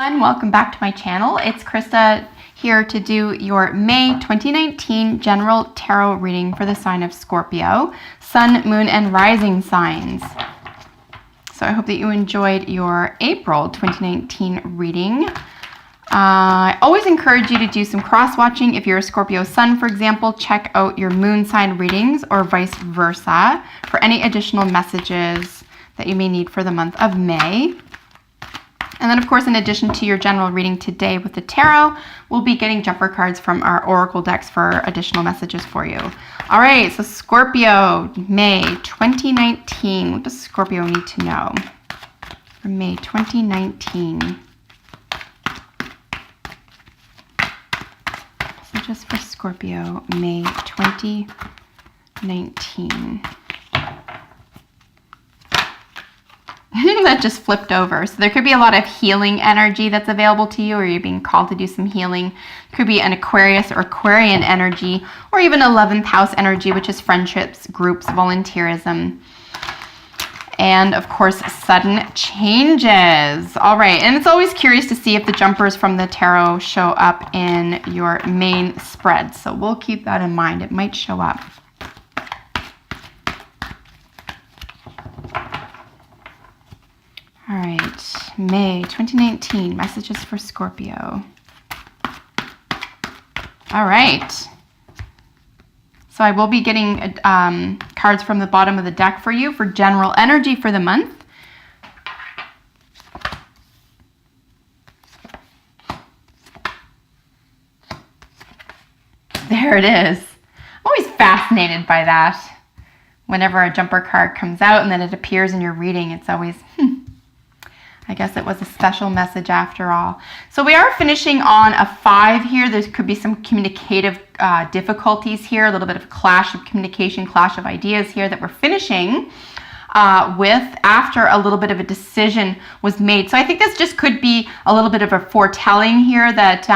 Welcome back to my channel. It's Krista here to do your May 2019 general tarot reading for the sign of Scorpio, sun, moon, and rising signs. So I hope that you enjoyed your April 2019 reading. I always encourage you to do some cross-watching. If you're a Scorpio sun, for example, check out your moon sign readings or vice versa for any additional messages that you may need for the month of May. And then, of course, in addition to your general reading today with the tarot, we'll be getting jumper cards from our oracle decks for additional messages for you. All right, so Scorpio, May 2019. What does Scorpio need to know for May 2019? So just for Scorpio, May 2019. That just flipped over. So there could be a lot of healing energy that's available to you, or you're being called to do some healing. Could be an Aquarius or Aquarian energy, or even 11th house energy, which is friendships, groups, volunteerism, and of course, sudden changes. All right, and it's always curious to see if the jumpers from the tarot show up in your main spread. So we'll keep that in mind. It might show up. All right, May 2019, messages for Scorpio. All right. So I will be getting cards from the bottom of the deck for you for general energy for the month. There it is. I'm always fascinated by that. Whenever a jumper card comes out and then it appears in your reading, it's always, I guess it was a special message after all. So we are finishing on a 5 here. There could be some communicative difficulties here, a little bit of clash of communication, clash of ideas here that we're finishing with after a little bit of a decision was made. So I think this just could be a little bit of a foretelling here that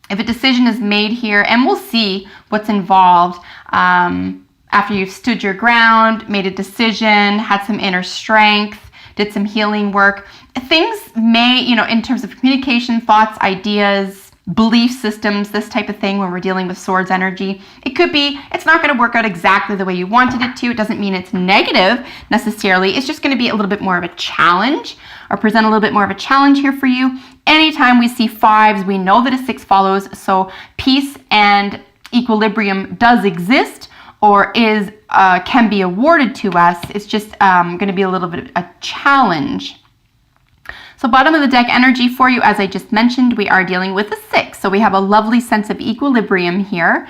if a decision is made here, and we'll see what's involved after you've stood your ground, made a decision, had some inner strength, did some healing work. Things may, in terms of communication, thoughts, ideas, belief systems, this type of thing when we're dealing with swords energy, it could be, it's not going to work out exactly the way you wanted it to. It doesn't mean it's negative necessarily. It's just going to be a little bit more of a challenge or present a little bit more of a challenge here for you. Anytime we see 5s, we know that a 6 follows. So peace and equilibrium does exist, or is can be awarded to us. It's just going to be a little bit of a challenge. So bottom of the deck energy for you, as I just mentioned, we are dealing with a 6. So we have a lovely sense of equilibrium here,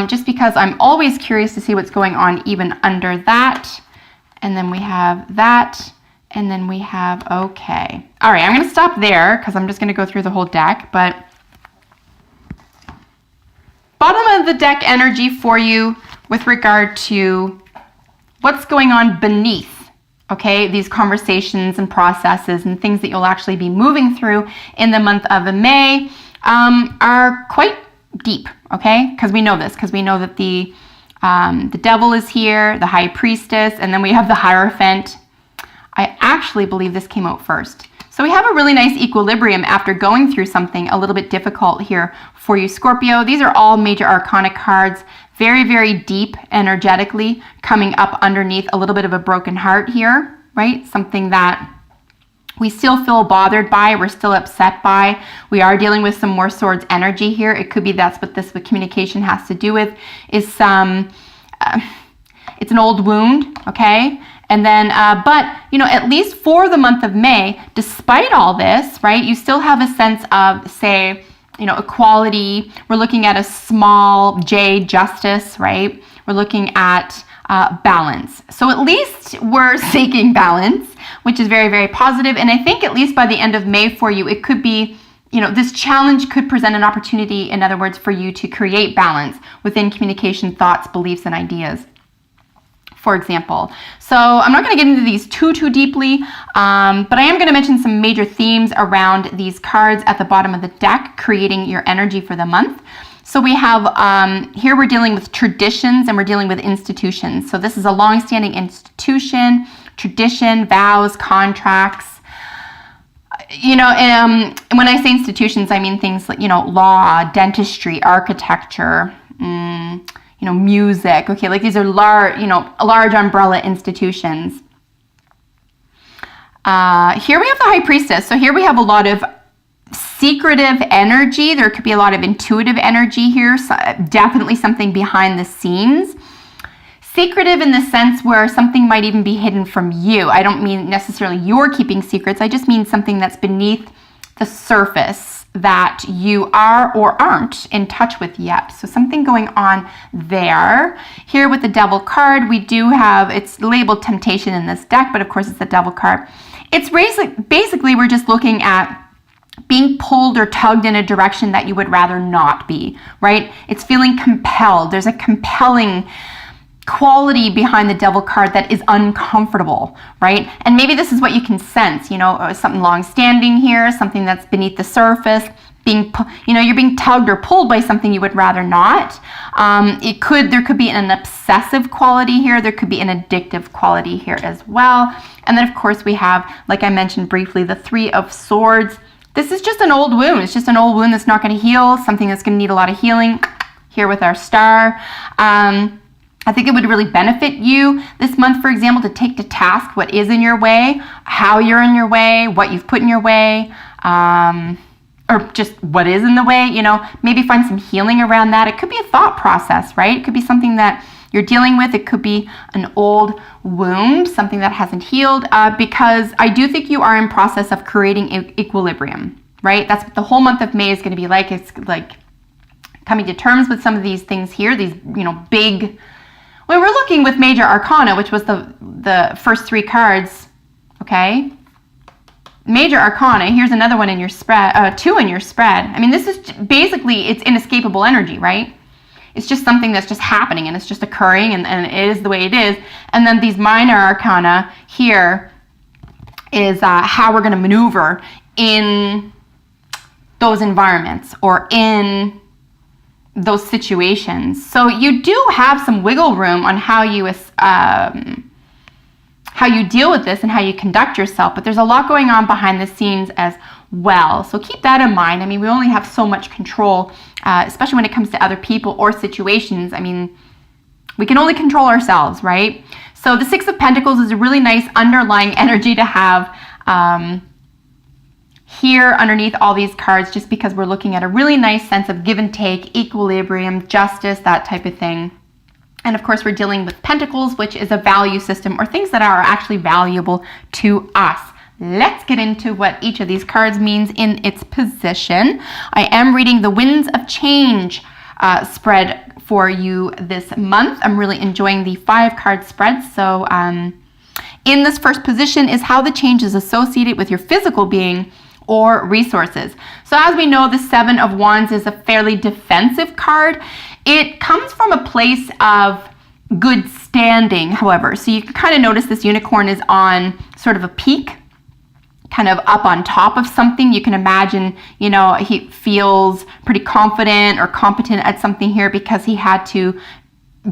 just because I'm always curious to see what's going on even under that. And then we have that, and then we have okay. All right, I'm going to stop there because I'm just going to go through the whole deck, but bottom of the deck energy for you with regard to what's going on beneath, okay, these conversations and processes and things that you'll actually be moving through in the month of May are quite deep, okay? Because we know this, because we know that the devil is here, the high priestess, and then we have the Hierophant. I actually believe this came out first. So we have a really nice equilibrium after going through something a little bit difficult here for you, Scorpio. These are all major arcana cards, very, very deep energetically, coming up underneath a little bit of a broken heart here, right? Something that we still feel bothered by, we're still upset by. We are dealing with some more swords energy here. It could be that's what this with communication has to do with, is some, it's an old wound, okay? And then, but, at least for the month of May, despite all this, right, you still have a sense of, say, equality. We're looking at a small J, justice, right? We're looking at balance. So at least we're seeking balance, which is very, very positive. And I think at least by the end of May for you, it could be, this challenge could present an opportunity, in other words, for you to create balance within communication, thoughts, beliefs, and ideas, for example. So I'm not going to get into these too deeply, but I am going to mention some major themes around these cards at the bottom of the deck, creating your energy for the month. So we have, here we're dealing with traditions and we're dealing with institutions. So this is a long-standing institution, tradition, vows, contracts. When I say institutions, I mean things like, law, dentistry, architecture, music. Okay, like these are large umbrella institutions. Here we have the High Priestess. So here we have a lot of secretive energy. There could be a lot of intuitive energy here. So definitely something behind the scenes. Secretive in the sense where something might even be hidden from you. I don't mean necessarily you're keeping secrets. I just mean something that's beneath the surface that you are or aren't in touch with yet. So something going on there. Here with the Devil card, we do have, it's labeled temptation in this deck, but of course it's the Devil card. It's basically we're just looking at being pulled or tugged in a direction that you would rather not be, right? It's feeling compelled. There's a compelling quality behind the Devil card that is uncomfortable, right? And maybe this is what you can sense, something long-standing here, something that's beneath the surface, you're being tugged or pulled by something you would rather not. There could be an obsessive quality here. There could be an addictive quality here as well. And then of course we have, like I mentioned briefly, the Three of Swords. This is just an old wound. It's just an old wound that's not going to heal, something that's going to need a lot of healing. Here with our Star. I think it would really benefit you this month, for example, to take to task what is in your way, how you're in your way, what you've put in your way, or just what is in the way, maybe find some healing around that. It could be a thought process, right? It could be something that you're dealing with. It could be an old wound, something that hasn't healed, because I do think you are in process of creating equilibrium, right? That's what the whole month of May is going to be like. It's like coming to terms with some of these things here, these, big... When we're looking with Major Arcana, which was the first three cards, okay? Major Arcana, here's another one in your spread, two in your spread. I mean, this is basically, it's inescapable energy, right? It's just something that's just happening and it's just occurring and it is the way it is. And then these Minor Arcana here is how we're going to maneuver in those environments or in those situations. So you do have some wiggle room on how you deal with this and how you conduct yourself, but there's a lot going on behind the scenes as well. So keep that in mind. I mean, we only have so much control, especially when it comes to other people or situations. I mean, we can only control ourselves, right? So the Six of Pentacles is a really nice underlying energy to have here underneath all these cards, just because we're looking at a really nice sense of give and take, equilibrium, justice, that type of thing. And of course, we're dealing with Pentacles, which is a value system or things that are actually valuable to us. Let's get into what each of these cards means in its position. I am reading the Winds of Change spread for you this month. I'm really enjoying the 5-card spread. So in this first position is how the change is associated with your physical being or resources. So as we know, the Seven of Wands is a fairly defensive card. It comes from a place of good standing, however. So you can kind of notice this unicorn is on sort of a peak, kind of up on top of something. You can imagine, he feels pretty confident or competent at something here because he had to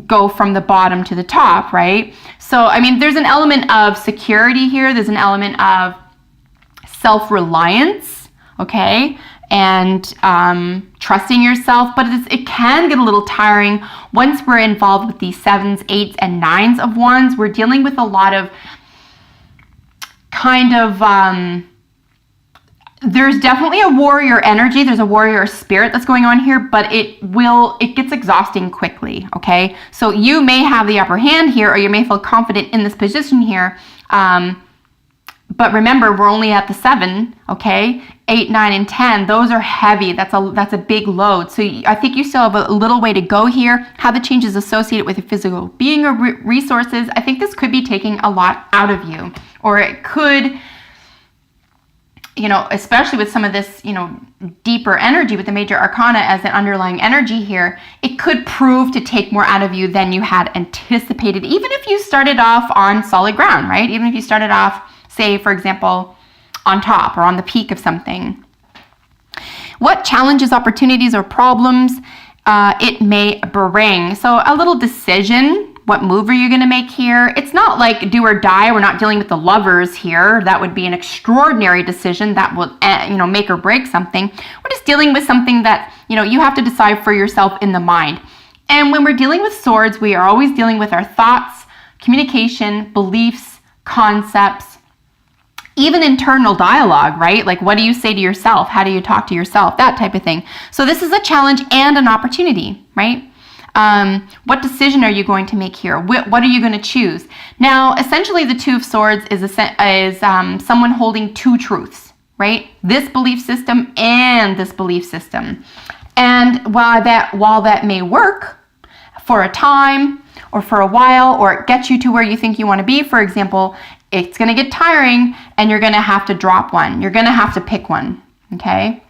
go from the bottom to the top, right? So, I mean, there's an element of security here. There's an element of self-reliance, okay, and trusting yourself, but it can get a little tiring once we're involved with these 7s, 8s, and 9s of Wands. We're dealing with a lot of there's definitely a warrior energy. There's a warrior spirit that's going on here, but it gets exhausting quickly, okay? So you may have the upper hand here, or you may feel confident in this position here, but remember, we're only at the 7, okay? 8, 9, and 10, those are heavy. That's a big load. So I think you still have a little way to go here. How the change is associated with your physical being or resources. I think this could be taking a lot out of you. Or it could, especially with some of this, deeper energy with the Major Arcana as an underlying energy here, it could prove to take more out of you than you had anticipated, even if you started off on solid ground, right? Even if you started off, say, for example, on top or on the peak of something. What challenges, opportunities, or problems it may bring. So a little decision What move are you going to make here? It's not like do or die. We're not dealing with the lovers here. That would be an extraordinary decision that will, make or break something. We're just dealing with something that, you have to decide for yourself in the mind. And when we're dealing with swords, we are always dealing with our thoughts, communication, beliefs, concepts, even internal dialogue, right? Like, what do you say to yourself? How do you talk to yourself? That type of thing. So this is a challenge and an opportunity, right? What decision are you going to make here? What are you going to choose? Now, essentially, the Two of Swords is someone holding two truths, right? This belief system and this belief system. And while that may work for a time or for a while, or it gets you to where you think you want to be, for example, it's going to get tiring and you're going to have to drop one. You're going to have to pick one, okay?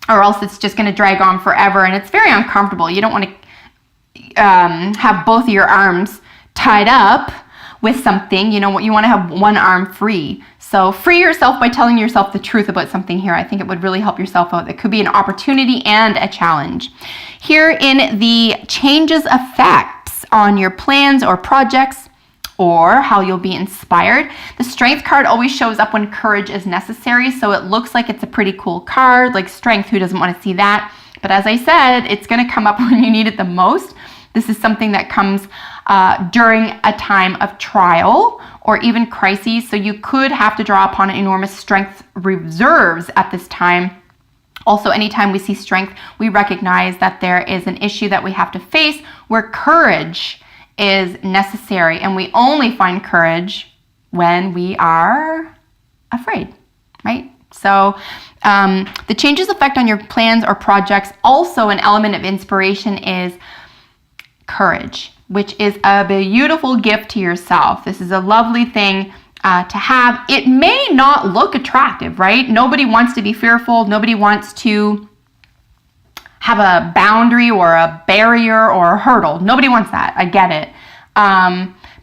Or else it's just going to drag on forever and it's very uncomfortable. You don't want to have both of your arms tied up with something. You want to have one arm free. So free yourself by telling yourself the truth about something here. I think it would really help yourself out. It could be an opportunity and a challenge. Here in the changes effects on your plans or projects, or how you'll be inspired. The Strength card always shows up when courage is necessary, so it looks like it's a pretty cool card, like Strength, who doesn't want to see that? But as I said, it's going to come up when you need it the most. This is something that comes during a time of trial or even crises, so you could have to draw upon enormous strength reserves at this time. Also, anytime we see strength, we recognize that there is an issue that we have to face where courage is necessary, and we only find courage when we are afraid, right? So the changes effect on your plans or projects. Also, an element of inspiration is courage, which is a beautiful gift to yourself. This is a lovely thing to have. It may not look attractive, right? Nobody wants to be fearful. Nobody wants to have a boundary or a barrier or a hurdle. Nobody wants that. I get it.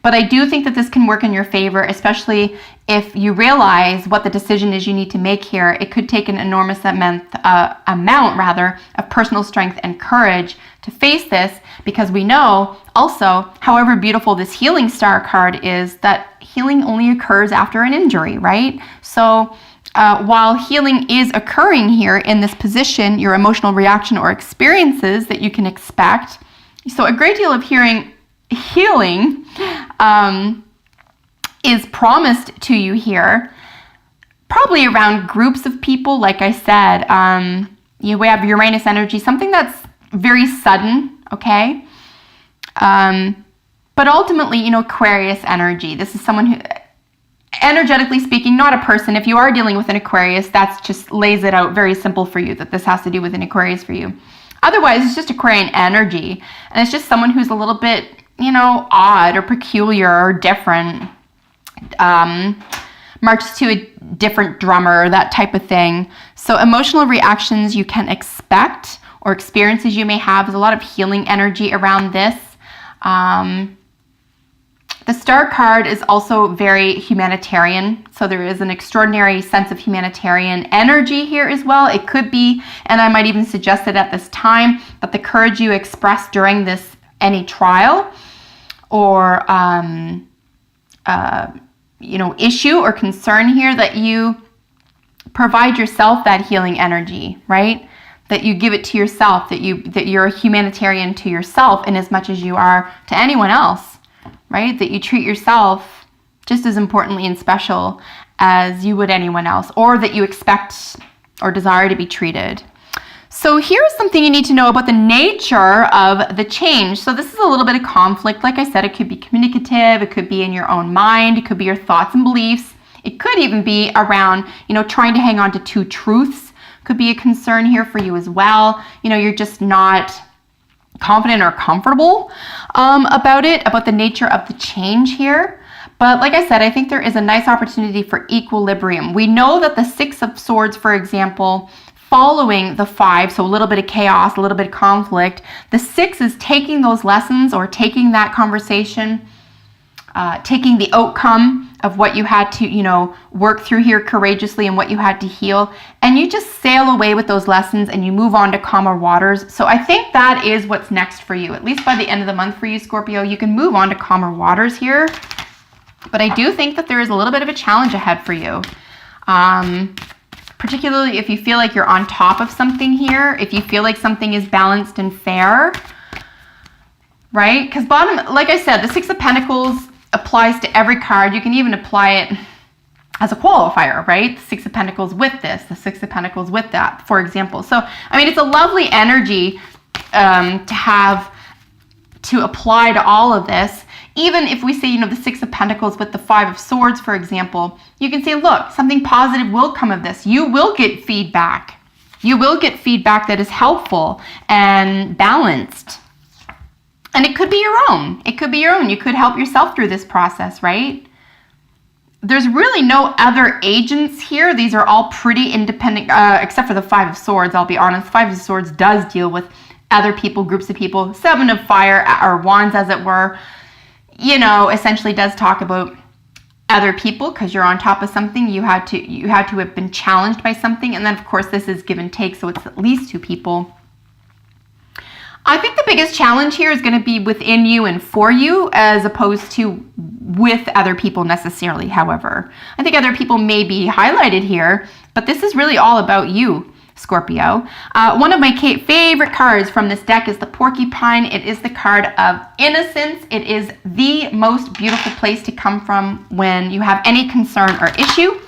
But I do think that this can work in your favor, especially if you realize what the decision is you need to make here. It could take an enormous amount of personal strength and courage to face this, because we know also, however beautiful this Healing Star card is, that healing only occurs after an injury, right? So while healing is occurring here in this position, your emotional reaction or experiences that you can expect. So a great deal of healing is promised to you here, probably around groups of people. Like I said, we have Uranus energy, something that's very sudden, okay? But ultimately, Aquarius energy. This is someone who, energetically speaking, not a person. If you are dealing with an Aquarius, that's just lays it out very simple for you that this has to do with an Aquarius for you. Otherwise, it's just Aquarian energy, and it's just someone who's a little bit, odd or peculiar or different, marches to a different drummer, that type of thing. So emotional reactions you can expect or experiences you may have. There's a lot of healing energy around this. The Star card is also very humanitarian, so there is an extraordinary sense of humanitarian energy here as well. It could be, and I might even suggest it at this time, that the courage you express during any trial or issue or concern here, that you provide yourself that healing energy, right? That you give it to yourself, that you're a humanitarian to yourself in as much as you are to anyone else, right? That you treat yourself just as importantly and special as you would anyone else, or that you expect or desire to be treated. So here's something you need to know about the nature of the change. So this is a little bit of conflict. Like I said, it could be communicative, it could be in your own mind, it could be your thoughts and beliefs. It could even be around, trying to hang on to two truths. Could be a concern here for you as well. You're just not confident or comfortable about the nature of the change here. But like I said, I think there is a nice opportunity for equilibrium. We know that the Six of Swords, for example, following the Five, so a little bit of chaos, a little bit of conflict, the Six is taking those lessons or taking that conversation taking the outcome of what you had to, work through here courageously and what you had to heal. And you just sail away with those lessons and you move on to calmer waters. So I think that is what's next for you, at least by the end of the month for you, Scorpio. You can move on to calmer waters here. But I do think that there is a little bit of a challenge ahead for you. Particularly if you feel like you're on top of something here, if you feel like something is balanced and fair, right? Because like I said, the Six of Pentacles applies to every card. You can even apply it as a qualifier, right? The Six of Pentacles with this, the Six of Pentacles with that, for example. So, I mean, it's a lovely energy to apply to all of this. Even if we say, the Six of Pentacles with the Five of Swords, for example, you can say, look, something positive will come of this. You will get feedback. You will get feedback that is helpful and balanced. And it could be your own. It could be your own. You could help yourself through this process, right? There's really no other agents here. These are all pretty independent, except for the Five of Swords, I'll be honest. Five of Swords does deal with other people, groups of people. Seven of Fire, or Wands as it were, essentially does talk about other people because you're on top of something. You had to have been challenged by something. And then, of course, this is give and take, so it's at least two people. I think the biggest challenge here is going to be within you and for you as opposed to with other people necessarily, however. I think other people may be highlighted here, but this is really all about you, Scorpio. One of my favorite cards from this deck is the Porcupine. It is the card of innocence. It is the most beautiful place to come from when you have any concern or issue.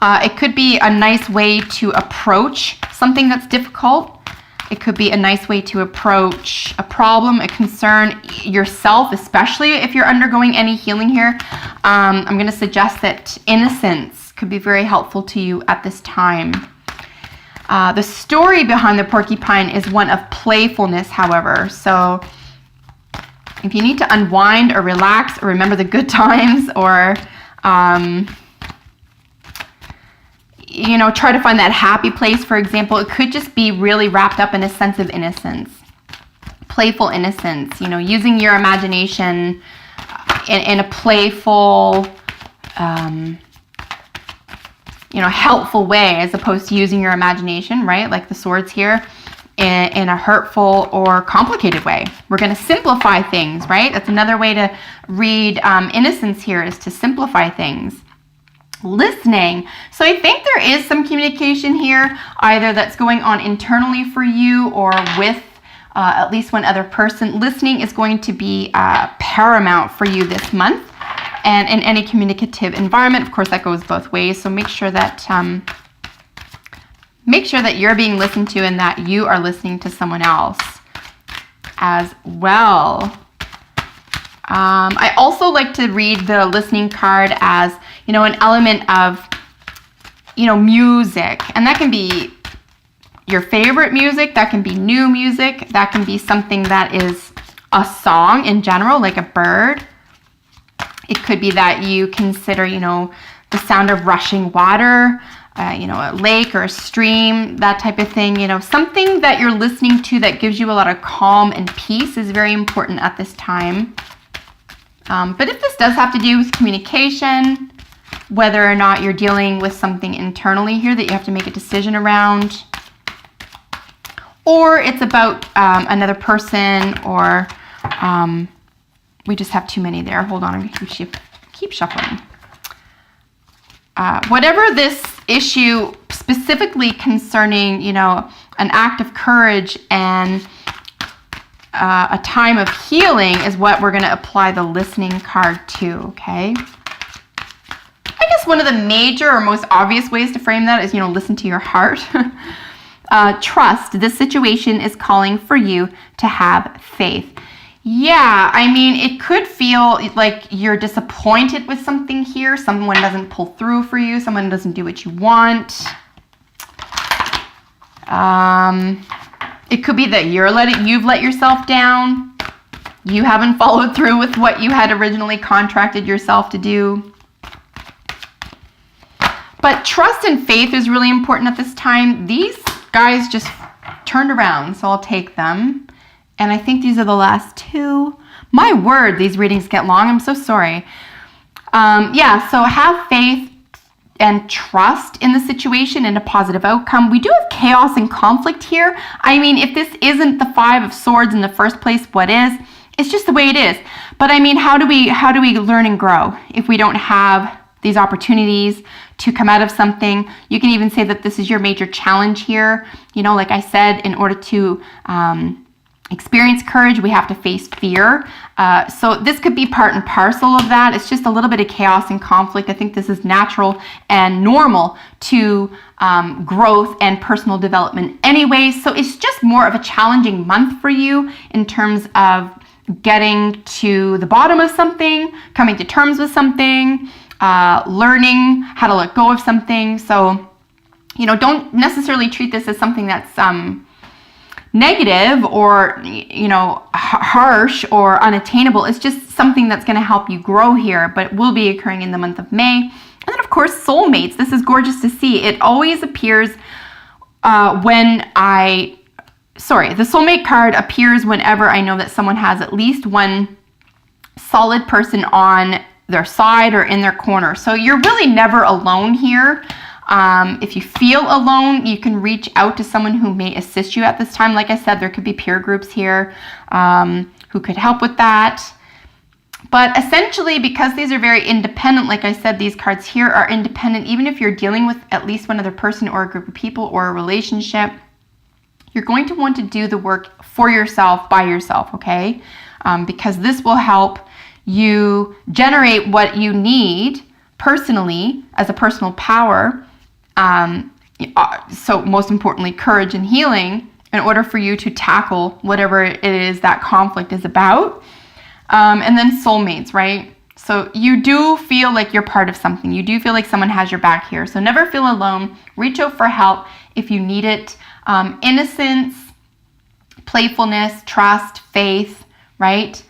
It could be a nice way to approach something that's difficult. It could be a nice way to approach a problem, a concern, yourself, especially if you're undergoing any healing here. I'm going to suggest that innocence could be very helpful to you at this time. The story behind the Porcupine is one of playfulness, however. So if you need to unwind or relax or remember the good times or try to find that happy place, for example, it could just be really wrapped up in a sense of innocence, playful innocence, using your imagination in a playful, helpful way as opposed to using your imagination, right? Like the swords here, in a hurtful or complicated way. We're going to simplify things, right? That's another way to read innocence here, is to simplify things. Listening. So I think there is some communication here, either that's going on internally for you or with at least one other person. Listening is going to be paramount for you this month, and in any communicative environment. Of course, that goes both ways. So make sure that you're being listened to and that you are listening to someone else as well. I also like to read the listening card as, an element of, music. And that can be your favorite music. That can be new music. That can be something that is a song in general, like a bird. It could be that you consider, the sound of rushing water, a lake or a stream, that type of thing. Something that you're listening to that gives you a lot of calm and peace is very important at this time. But if this does have to do with communication, whether or not you're dealing with something internally here that you have to make a decision around, or it's about another person, or we just have too many there. Hold on, I'm going to keep shuffling. Whatever this issue specifically concerning, an act of courage and a time of healing is what we're going to apply the listening card to, okay? I guess one of the major or most obvious ways to frame that is, listen to your heart. Trust. This situation is calling for you to have faith. Yeah, I mean, it could feel like you're disappointed with something here. Someone doesn't pull through for you. Someone doesn't do what you want. It could be that you've let yourself down. You haven't followed through with what you had originally contracted yourself to do. But trust and faith is really important at this time. These guys just turned around, so I'll take them. And I think these are the last two. My word, these readings get long. I'm so sorry. Yeah, so have faith and trust in the situation and a positive outcome. We do have chaos and conflict here. I mean, if this isn't the Five of Swords in the first place, what is? It's just the way it is. But I mean, how do we learn and grow if we don't have these opportunities to come out of something? You can even say that this is your major challenge here. You know, like I said, in order to experience courage, we have to face fear. So this could be part and parcel of that. It's just a little bit of chaos and conflict. I think this is natural and normal to growth and personal development anyway. So it's just more of a challenging month for you in terms of getting to the bottom of something, coming to terms with something, learning how to let go of something. So, you know, don't necessarily treat this as something that's negative or, you know, harsh or unattainable. It's just something that's going to help you grow here, but it will be occurring in the month of May. And then, of course, soulmates. This is gorgeous to see. It always appears the soulmate card appears whenever I know that someone has at least one solid person on their side or in their corner. So you're really never alone here. If you feel alone, you can reach out to someone who may assist you at this time. Like I said, there could be peer groups here who could help with that. But essentially, because these are very independent, like I said, these cards here are independent. Even if you're dealing with at least one other person or a group of people or a relationship, you're going to want to do the work for yourself, by yourself, okay? Because this will help you generate what you need personally as a personal power. So most importantly, courage and healing in order for you to tackle whatever it is that conflict is about. And then soulmates, right? So you do feel like you're part of something. You do feel like someone has your back here. So never feel alone. Reach out for help if you need it. Innocence, playfulness, trust, faith, right?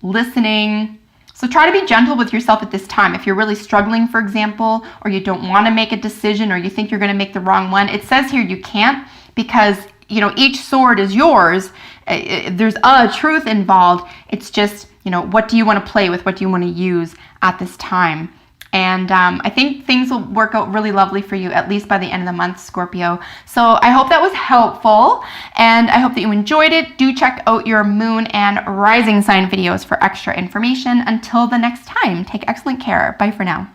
Listening. So try to be gentle with yourself at this time. If you're really struggling, for example, or you don't want to make a decision, or you think you're going to make the wrong one, it says here you can't, because, you know, each sword is yours. There's a truth involved. It's just, you know, what do you want to play with? What do you want to use at this time? And I think things will work out really lovely for you, at least by the end of the month, Scorpio. So I hope that was helpful, and I hope that you enjoyed it. Do check out your moon and rising sign videos for extra information. Until the next time, take excellent care. Bye for now.